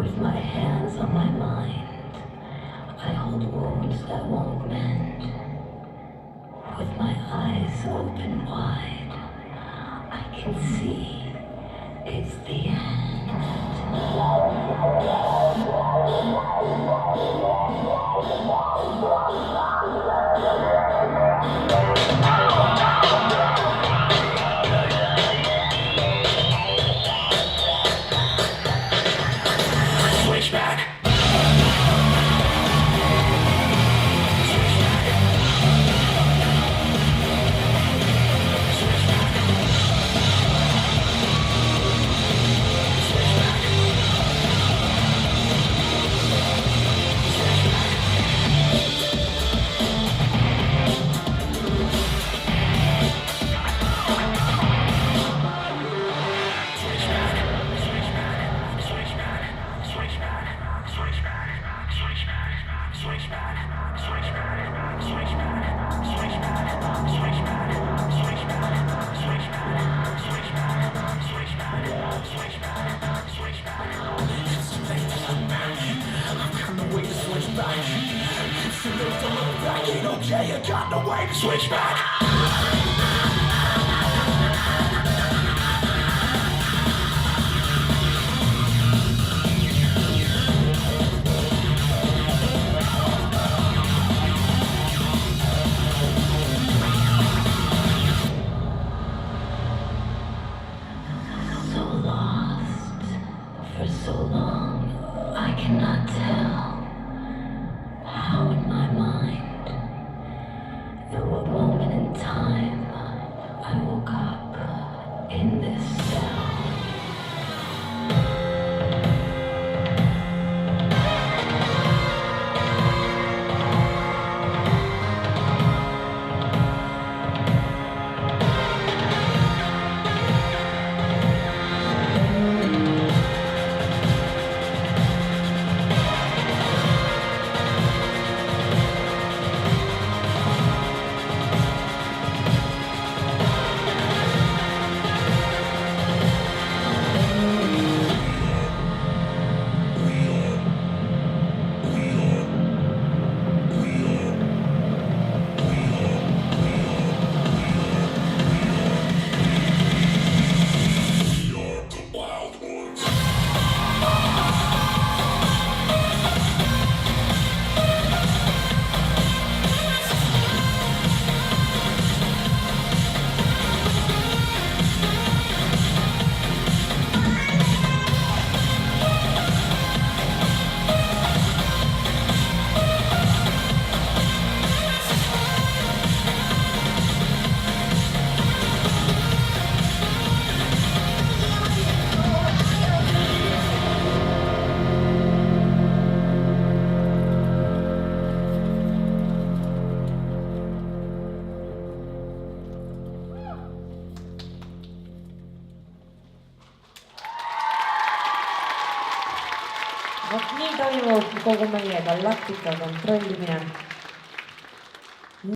With my hands on my mind, I hold wounds that won't mend. With my eyes open wide, I can see it's the end. Switchback. Okay, you got no way to switch back. So lost for so long, I cannot tell how in my mind, in what moment in time, I woke up in this cell. vot nii toimub kogu meie galaktika kontrollimine.